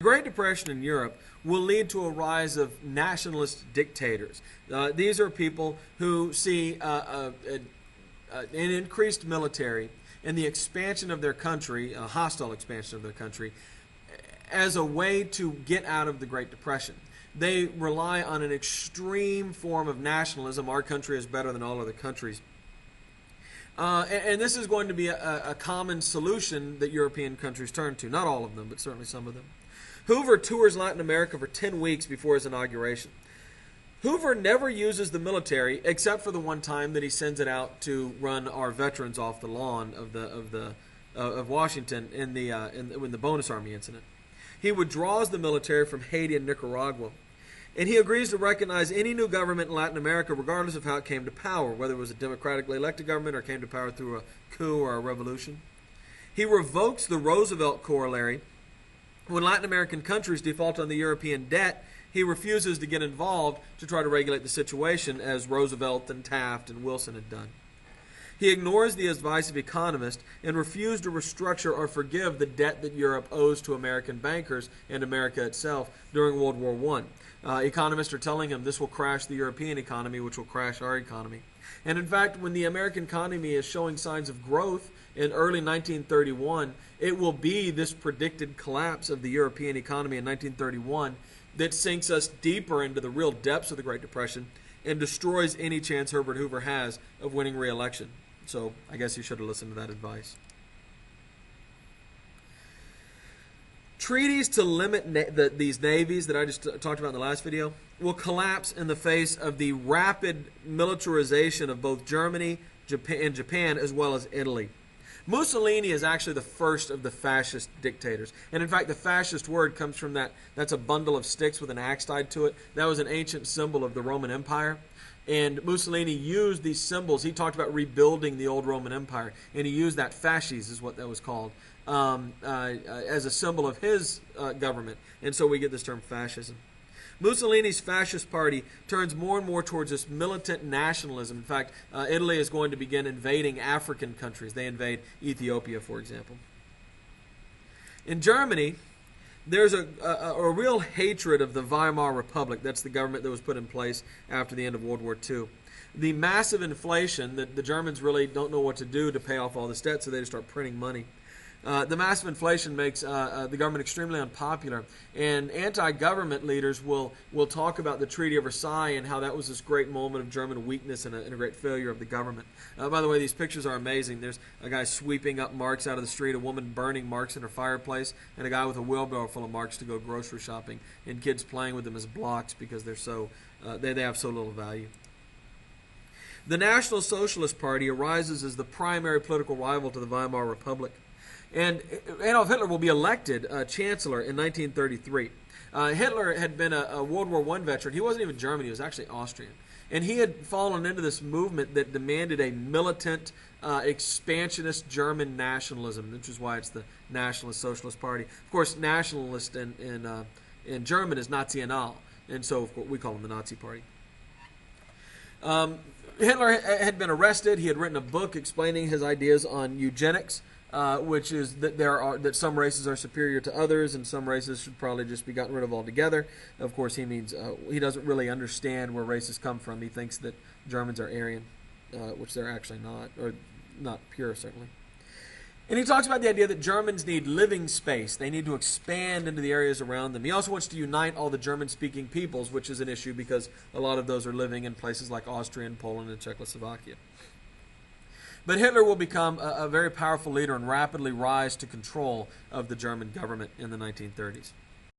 The Great Depression in Europe will lead to a rise of nationalist dictators. These are people who see an increased military and the expansion of their country, a hostile expansion of their country, as a way to get out of the Great Depression. They rely on an extreme form of nationalism. Our country is better than all other countries. And this is going to be a common solution that European countries turn to. Not all of them, but certainly some of them. Hoover tours Latin America for 10 weeks before his inauguration. Hoover never uses the military except for the one time that he sends it out to run our veterans off the lawn of Washington in the Bonus Army incident. He withdraws the military from Haiti and Nicaragua. And he agrees to recognize any new government in Latin America regardless of how it came to power, whether it was a democratically elected government or came to power through a coup or a revolution. He revokes the Roosevelt corollary. When Latin American countries default on the European debt, he refuses to get involved to try to regulate the situation as Roosevelt and Taft and Wilson had done. He ignores the advice of economists and refused to restructure or forgive the debt that Europe owes to American bankers and America itself during World War I. Economists are telling him this will crash the European economy, which will crash our economy. And in fact, when the American economy is showing signs of growth in early 1931, it will be this predicted collapse of the European economy in 1931 that sinks us deeper into the real depths of the Great Depression and destroys any chance Herbert Hoover has of winning re-election. So I guess you should have listened to that advice. Treaties to limit these navies that I just talked about in the last video will collapse in the face of the rapid militarization of both Germany and Japan as well as Italy. Mussolini is actually the first of the fascist dictators. And in fact, the fascist word comes from that's a bundle of sticks with an axe tied to it. That was an ancient symbol of the Roman Empire. And Mussolini used these symbols. He talked about rebuilding the old Roman Empire. And he used that fasces, is what that was called, as a symbol of his government. And so we get this term fascism. Mussolini's fascist party turns more and more towards this militant nationalism. In fact, Italy is going to begin invading African countries. They invade Ethiopia, for example. In Germany, there's a real hatred of the Weimar Republic. That's the government that was put in place after the end of World War II. The massive inflation that the Germans really don't know what to do to pay off all this debt, so they just start printing money. The massive inflation makes the government extremely unpopular, and anti-government leaders will talk about the Treaty of Versailles and how that was this great moment of German weakness and a great failure of the government. By the way, these pictures are amazing. There's a guy sweeping up marks out of the street, a woman burning marks in her fireplace, and a guy with a wheelbarrow full of marks to go grocery shopping, and kids playing with them as blocks because they're so they have so little value. The National Socialist Party arises as the primary political rival to the Weimar Republic. And Adolf Hitler will be elected chancellor in 1933. Hitler had been a World War I veteran. He wasn't even German. He was actually Austrian. And he had fallen into this movement that demanded a militant, expansionist German nationalism, which is why it's the Nationalist Socialist Party. Of course, nationalist in German is National, and so of course, we call him the Nazi Party. Hitler had been arrested. He had written a book explaining his ideas on eugenics. Which is that some races are superior to others, and some races should probably just be gotten rid of altogether. Of course, he means he doesn't really understand where races come from. He thinks that Germans are Aryan, which they're actually not, or not pure certainly. And he talks about the idea that Germans need living space. They need to expand into the areas around them. He also wants to unite all the German-speaking peoples, which is an issue because a lot of those are living in places like Austria and Poland and Czechoslovakia. But Hitler will become a very powerful leader and rapidly rise to control of the German government in the 1930s.